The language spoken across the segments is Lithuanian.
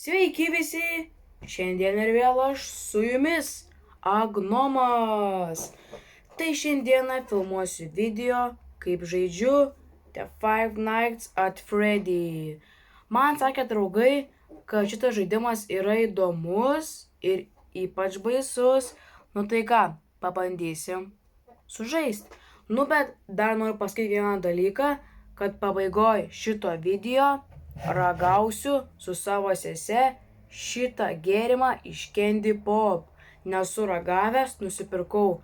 Sveiki visi! Šiandien ir vėl aš su jumis, Agnomas. Tai šiandieną filmuosiu video, kaip žaidžiu The Five Nights at Freddy. Man sakė draugai, kad šitas žaidimas yra įdomus ir ypač baisus. Nu tai ką, pabandysim sužaisti. Bet dar noriu pasakyti vieną dalyką, kad pabaigoj šito video ragausiu su savo sese šitą gėrimą iš Candy Pop. Nesu ragavęs, nusipirkau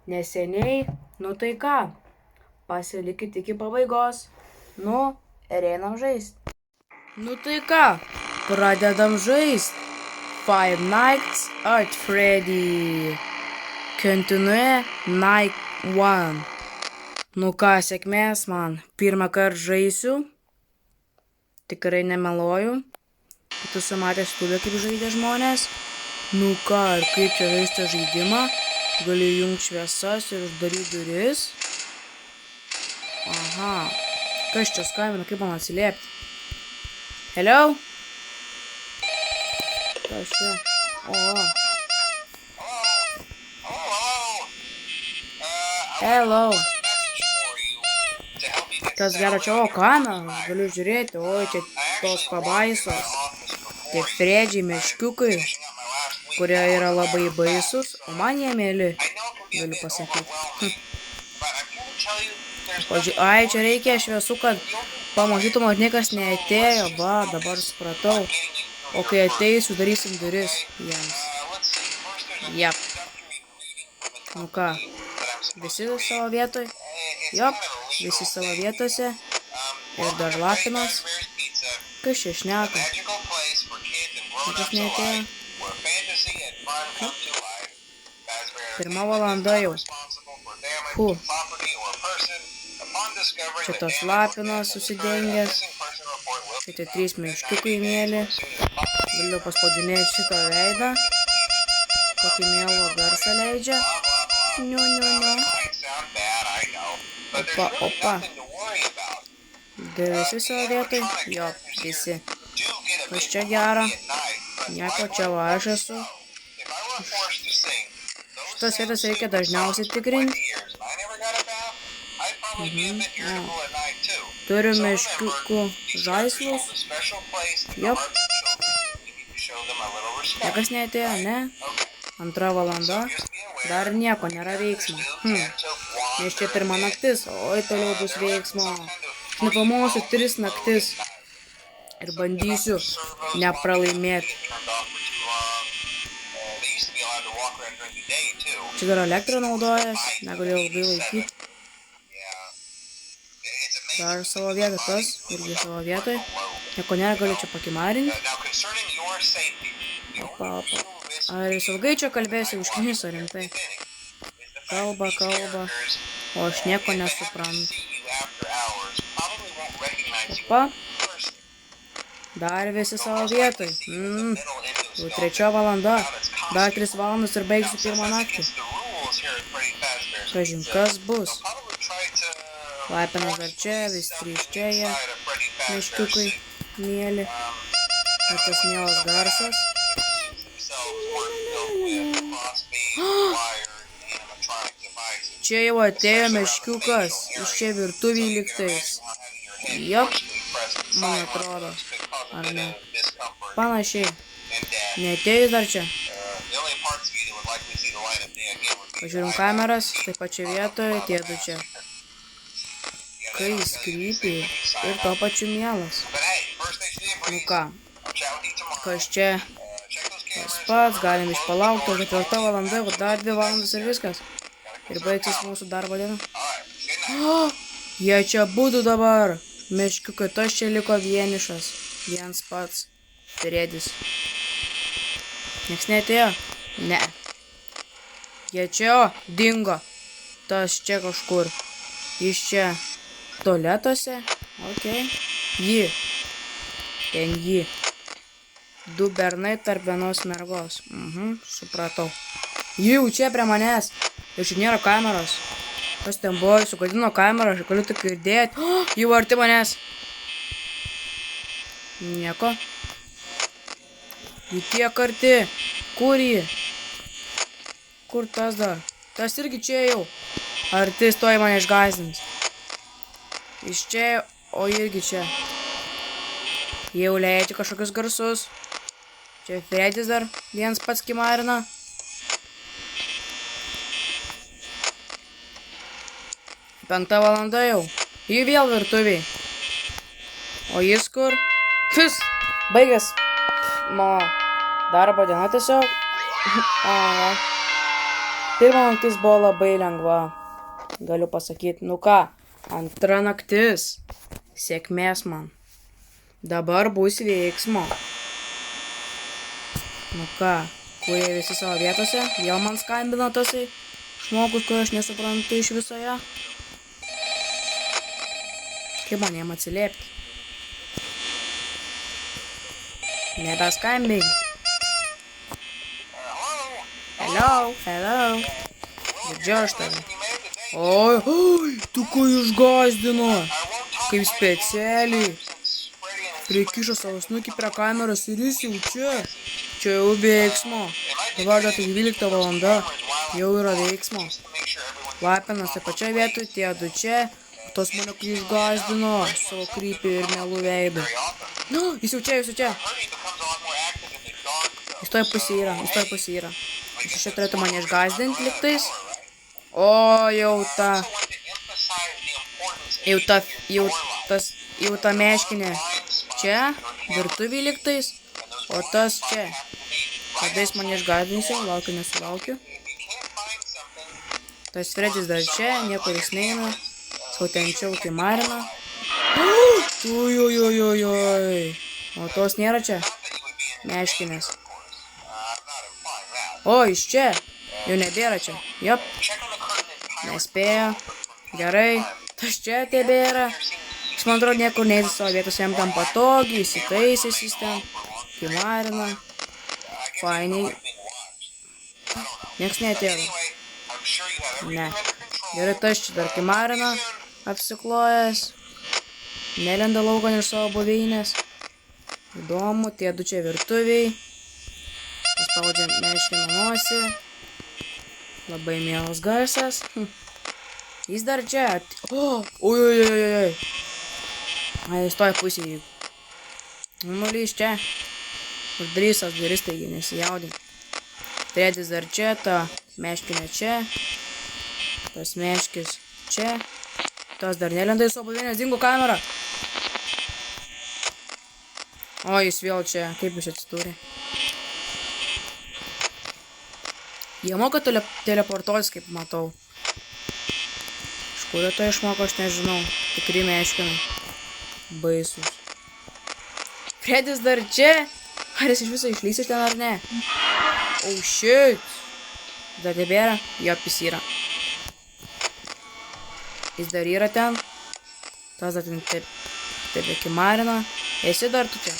neseniai. Nu tai ką, pasilikit iki pabaigos. Ir einam žaist. Nu tai ką, pradedam žaist. Five Nights at Freddy. Continue Night 1. Nu ką, sėkmės man. Pirmą kartą žaisiu. Tikrai nemeluoju. Tu sumatęs stulė, kaip žaidė žmonės. Nu ką, ir kaip čia žaisti žaidimą. Gali jungti šviesas ir uždaryti duris. Aha. Kas čia skambina, kaip man atsiliepti? Hello? Kas čia? Hello. Kas gero čia, kameras, galiu žiūrėti, čia tos pabaisos. Tie Fredžiai meškiukai, kurie yra labai baisus, o man jie mėly, galiu pasakyti. Ai, čia reikia šviesų, kad pamatytum, kad niekas neatėjo, dabar supratau. O kai ateisiu, darysim duris jiems. Jep. Nu ką, visi savo vietoj? Jop, visi savo vietose. Ir dar lapinas. Kas čia šneka? Niekas neatėjo. 1 valanda jau. Čia tos lapinas susidengęs. Šitie 3 meškiukai mėly. Galiu paspaudinėti šitą veidą. Kokį mėlo garsą leidžia. Niu. Opa. Visi savo vietoj? Jo, visi. Kas čia gera? Nieko, čia va aš esu. Šitas vietas reikia dažniausiai tikrinti. Turiu meškiukų žaislus. Jop. Niekas neatėjo, ne? 2 valanda. Dar nieko, nėra veiksmo. Nes čia 1 naktis, oi toliau bus veiksmo. Nufilmuosiu 3 naktis. Ir bandysiu nepralaimėti. Čia dar elektrą naudojas, negaliu ilgai laikyti. Dar savo vietą tas, irgi savo vietoj. Nieko nėra, galiu čia pakimarinti. Opa. Ar jūs ilgai čia kalbėsiu užkniso rimtai? Kalba. O aš nieko nesuprantu. Opa. Dar visi savo vietoj. Jau 3 valanda. Dar 3 valandas ir baigsiu 1 naktį. Kažin, kas bus? Lapinas dar čia, vis 3 čia jie. Meškiukai mėly. Ir tas mielas garsas. Čia jau atėjo meškiukas. Iš čia virtuvį liktais. Jop. Man atrodo. Ar ne? Panašiai. Neatėjus dar čia. Pažiūrim kameras. Taip pačia vietoje. Tie du čia. Kai skrypi. Ir to pačiu mielas. Nu ką. Kas čia? Tas pats. Galim išpalaukti. 4 valanda. Dar 2 valandas ir viskas. Ir baigsis mūsų darbo diena. Jie čia būtų dabar. Meškiukai, tas čia liko vienišas. Viens pats. Fredis. Nieks neatėjo? Ne. Jie čia, dingo. Tas čia kažkur. Jis čia tualetuose. Ok. Ji. Ten ji. 2 bernai tarp vienos mergos. Supratau. Ji jau čia prie manęs. Ir čia nėra kameros. Kas ten buvo, sugadino kamerą, aš galiu tik girdėti. Jau arti manęs. Nieko. Į tiek arti. Kur jį? Kur tas dar? Tas irgi čia jau. Arti stoji mane išgąsdins. Iš čia, o irgi čia. Jau leidžia kažkokius garsus. Čia Fredis dar vienas pats kimarina. Penkta valanda jau. Jį vėl virtuviai. O jis kur? Fis! Baigęs mano darbo diena tiesiog. Pirma naktis buvo labai lengva. Galiu pasakyti, nu ką, antra naktis. Sėkmės man. Dabar bus veiksmo. Nu ką, kurie visi savo vietose. Vėl man skambina tasai žmogus, kurio aš nesuprantu iš visoje. Kaip man jam atsiliepti? Nebeskambink. Hello. Girdžiu aš tave. Oi, tu ko išgąsdino? Kaip specialiai. Prikišo savo snukį prie kameros ir jis jau čia. Čia jau veiksmo. Dabar dar 12 valanda. Jau yra veiksmo. Lapinas taip pačioje vietoje, tie du čia. Tos mane kai išgąsdino savo krypį ir melų veidą. Nu, jis jau čia. Jis toj pusė yra. Jis čia turėtų mane išgąsdinti liktais. O, jau ta meškinė. Čia, virtuvį liktais. O tas čia. Kada jis mane išgąsdinsiu, laukiu, nesulaukiu. Tas Fredis dar čia, niekur jis neina. Sautenčiau kimarina. Ujojojojoj. O tos nėra čia? Meškinės. O, iš čia. Jau nebėra čia. Jop. Nespėjo. Gerai. Tas čia tebėra. Jis man atrodo niekur neįsi savo vietos, jam tam patogiai, įsitaisės jis ten. Kimarina. Fainiai. Nieks neatėjo. Ne. Gerai, tas čia dar kimarina. Apsiklojęs. Nelenda laukan iš savo buveinės. Įdomu, tie du čia virtuviai. Paspaudžia meškino nosį. Labai mielas garsas. Jis dar čia. Ojojojojoj. Jis toj pusėje. Nulyš čia. Uždarysas duris, taigi nesijaudink. Fredis dar čia, ta meškinė čia. Tas meškis čia. Tas dar nelenda į savo buveinės, dingo kamera. O, jis vėl čia. Kaip jis atsidūrė? Jie moka teleportuotis, kaip matau. Iš kurio to išmoko, aš nežinau. Tikri meškinai. Baisus. Fredis dar čia? Ar jis iš viso išlys iš ten ar ne? Oh, shit. Dar nebėra? Jo, jis yra. Jis dar yra ten. Tas dar ten tebe kimarina. Esi dar tu čia?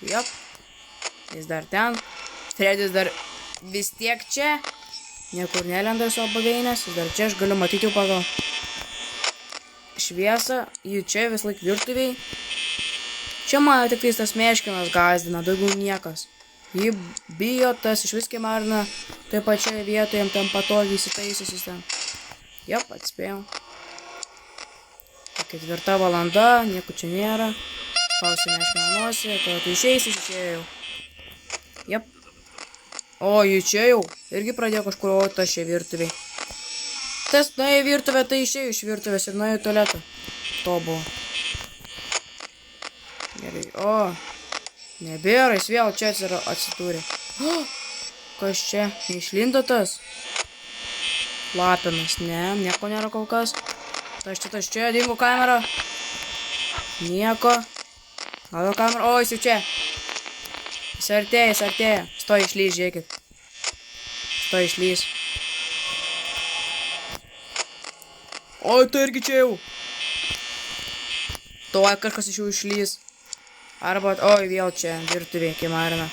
Jop. Jis dar ten. Fredis dar vis tiek čia. Niekur nelenda savo buveinės. Jis dar čia, aš galiu matyti jau pagal šviesą. Jį čia vis laik virtuviai. Čia mane tik tas meškinas gąsdina, daugiau niekas. Jį bijo, tas iš vis kimarina. Taip pačioje vietoje, jam ten patogiai įsitaisys jis ten. Jop, atspėjau. 4 valanda, nieko čia nėra. Pausiu meškino nosį, to tu išeisi, išėjau. Jep. O, jį čia jau. Irgi pradėjo kažkur, o tas čia virtuviai. Tas nuėjo į virtuvę, tai išėjo iš virtuvės ir nuėjo į tualetą. To buvo. Gerai, o. Nebėra, jis vėl čia atsidūrė. O, kas čia? Neišlindo tas? Lapinas, ne, nieko nėra kol kas. Tas čia, dingo kamera. Nieko. Gal kamera, o, jis jau čia. Jis artėja. Stoj išlys, žiūrėkit. Stoj išlys. O, tai irgi čia jau. Tuoj kažkas iš jų išlys. Arba, oi, vėl čia virtuvė, kimarina.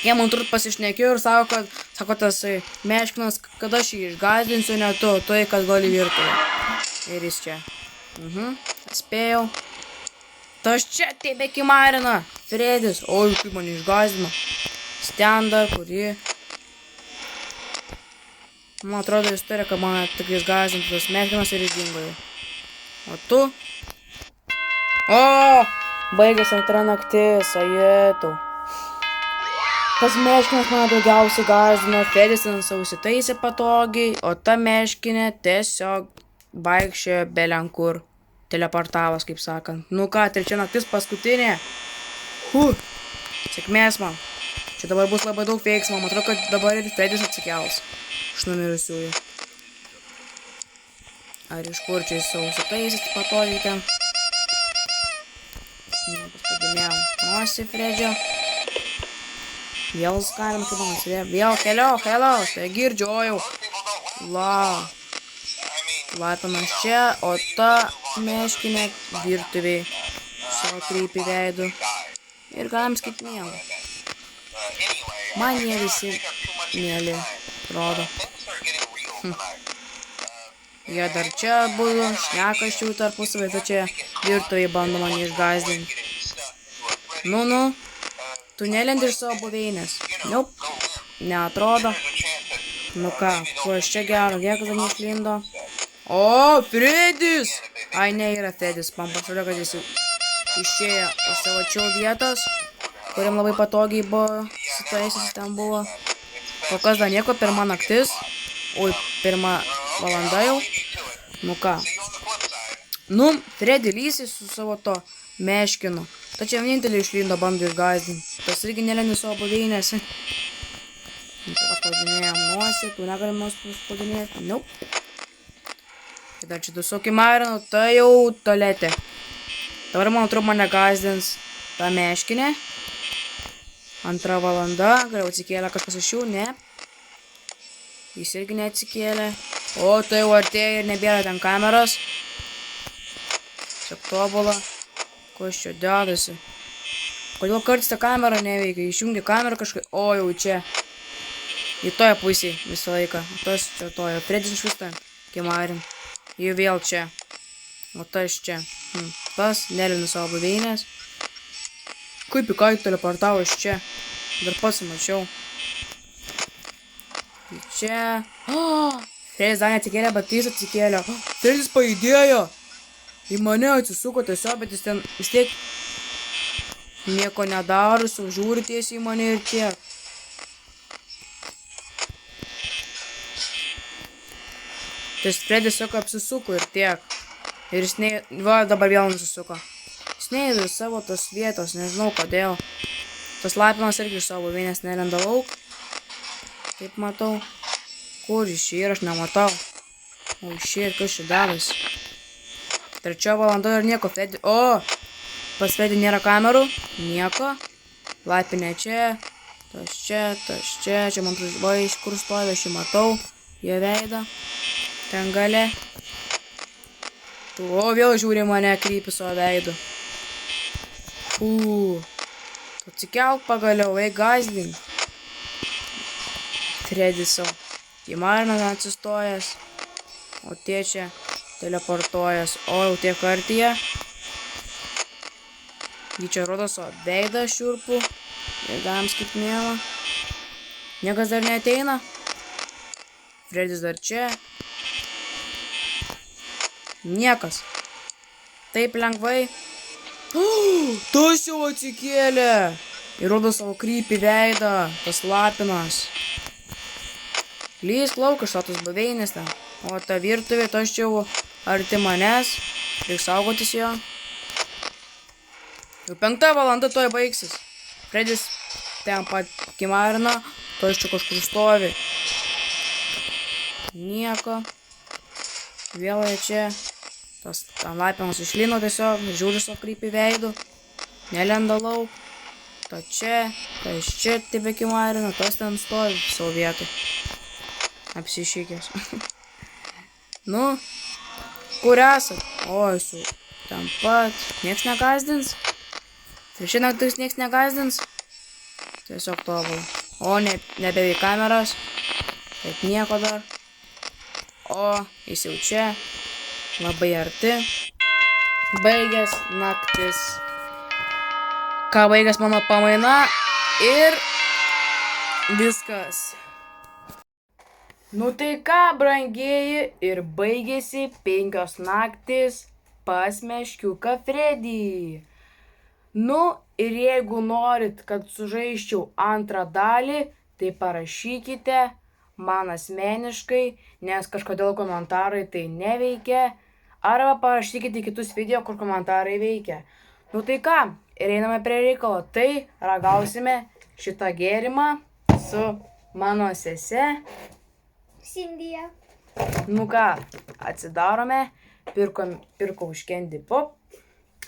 Jie man turbūt pasišnekėjo ir sako tas meškinas, kad aš jį išgąsdinsiu, ne tu, kad gali virtuvė. Ir jis čia. Atspėjau. Tas čia tebe kimarina. Fredis. Oi, kaip mane išgąsdino. Stendą, kurį... Man atrodo, jis turi, kad mane tik išgąsdintų tas meškinas ir išdingo jau. O tu? O! Baigėsi antra naktis, ajetau. Tas meškinas mane daugiausiai gąsdino. Fredis ten užsitaisė patogiai, o ta meškinė tiesiog vaikščiojo belenkur. Teleportavos, kaip sakant. Nu ką, trečia naktis paskutinė. Sėkmės man. Čia dabar bus labai daug veiksmo. Man atrodo, kad dabar ir Fredis atsikels. Iš numirusiųjų. Ar iš kur čia jis užsitaisė patogiai ten? Padėmėjom nosį Fredžio. Vėl skalim, kaip man atsivėjo. Vėl, hello, tai girdžiojau. Lapinas čia, o ta meškinė virtuviai. Savo krypį veidu. Ir galim skait mielą. Man jie visi mėly, atrodo. Jie dar čia buvo, šnekaščių tarpusavai, tai čia virtuviai bando man išgąsdinti. Nu, tu nelendi iš savo buveinės. Niup, neatrodo. Nu ką, ko iš čia gero, kiek dar neišlindo. O, Fredis! Ai, ne, yra Fredis, man pasirodė, kad jis išėjo iš savo čia vietos, kuriam labai patogiai buvo, sutaisys ten buvo. Kol kas dar nieko, pirma naktis. Oi, pirma valanda jau. Nu ką. Nu, Freddy lysi su savo to meškinu. Tačiau vienintelį išlindo bando išgąsdinti. Tas irgi nelendi savo buveinėse. Paspaudinėjom nosį, tu negalim nosį paspaudinėti. Niup. Ir dar čia tiesiog įmarinu, tai jau tualetė. Dabar man atrodo mane gąsdins ta meškinė. Antra valanda, gal atsikėlė kažkas iš jų, ne. Jis irgi neatsikėlė. O, tai jau artėja ir nebėra ten kameros. Tiesiog tobula. Ko iš čia dedasi? Kodėl kartais ta kamera neveikia? Išjungia kamerą kažkai. O, jau čia. Į toje pusėje visą laiką. Tas čia toje. Fredis iš vis ten. Kimarim. Jų vėl čia. O tas čia. Tas nelina savo buveinės. Kaip į ką teleportavo iš čia. Dar pats mačiau. Į čia. Fredis dar neatsikėlė, bet jis atsikėlė. Fredis pajudėjo. Į mane atsisuko tiesiog, bet jis ten vis tiek nieko nedaro, žiūri tiesiai į mane ir tiek. Tas Fredis tiesiog apsisuko ir tiek. Ir jis ne... Va, dabar vėl nusisuko. Jis neįdo į savo tos vietos, nežinau kodėl. Tas lapinas irgi iš savo vienės nelenda lauk. Taip matau. Kur jis čia yra, aš nematau. O, šit, kas čia darosi. Trečia valanda ir nieko, Freddy. O! Pas Freddy nėra kamerų. Nieko. Lapinė čia. Tas čia. Čia man va iš kur stovi, aš jį matau. Jie veidą. Ten gale. O, vėl žiūri mane, krypi savo veidu. Atsikelk pagaliau, eik gąsdink. Freddy savo. Į mariną atsistojęs. O tie čia teleportuojas. O, jau tiek artyje. Jį čia rodo savo veidą šiurpų. Ir galim kaip mielą. Niekas dar neateina. Fredis dar čia. Niekas. Taip lengvai. Tas jau atsikėlė. Ir rodo savo krypį veidą. Tas lapinas. Lysk lauk iš tos buveinės ten. O ta virtuvė, tas čia jau arti manęs. Reikia saugotis jo. Jau 5 valanda toj baigsis. Fredis ten pat kimarina. Tas čia kažkur stovi. Nieko. Vėl čia. Tas ten lapinas išlino tiesiog. Žiūri savo krypį veidų. Nelenda lauk. Ta čia. Tas čia tebe kimarina. Tas ten stovi savo vietoj. Apsišykęs. Nu, kur esat? O, esu ten pat. Niekas negąsdins? Trečia naktis niekas negąsdins? Tiesiog tobulai. O, nebeveik kameras. Taip nieko dar. O, jis jau čia. Labai arti. Baigęs naktis. Ką baigęs mano pamaina ir viskas. Nu tai ką, brangieji, ir baigėsi 5 naktis pas meškiuką Freddy. Nu ir jeigu norit, kad sužaisčiau antrą dalį, tai parašykite man asmeniškai, nes kažkodėl komentarai tai neveikia. Arba parašykite kitus video, kur komentarai veikia. Nu tai ką, ir einame prie reikalo. Tai ragausime šitą gėrimą su mano sese Cindy'je. Nu ką, atsidarome. Pirkau iš Candy Pop.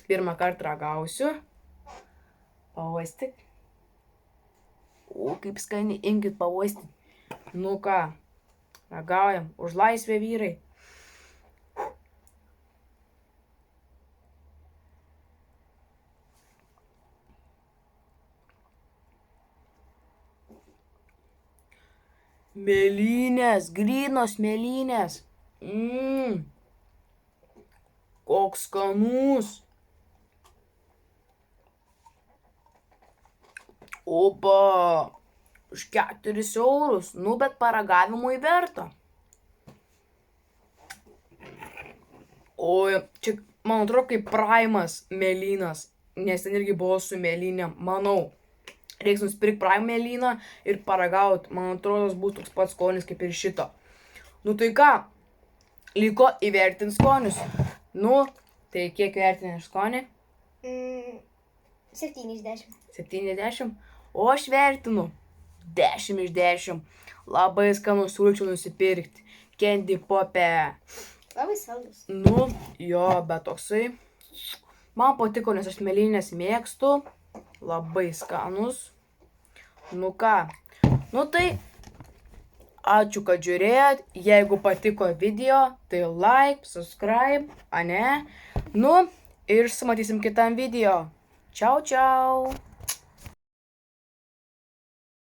Pirmą kartą ragausiu. Pauostyk. O, kaip skaniai, imkit pauostyk. Nu ką, ragaujam. Už laisvę, vyrai. Mėlynės, grynos mėlynės. Koks skanus. Opa, už 4 eurus. Nu, bet paragavimui verta. O čia, man atrodo, kaip Primas mėlynas. Nes ten irgi buvo su mėlynėm, manau. Reiks nusipirkti Prime mėlyną ir paragauti. Man atrodo, bus toks pats skonis kaip ir šito. Nu tai ką, liko įvertinti skonius. Nu, tai kiek vertinė skonį? 7 iš 10. 70? O aš vertinu 10 iš 10. Labai skanu, siūlyčiau nusipirkti. Candy Pop'e. Labai saldus. Nu, jo, bet toksai. Man patiko, nes aš mėlynės mėgstu. Labai skanus. Nu ką. Nu tai, ačiū, kad žiūrėjot. Jeigu patiko video, tai like, subscribe, ane? Nu, ir sumatysim kitam video. Čiau, čiau.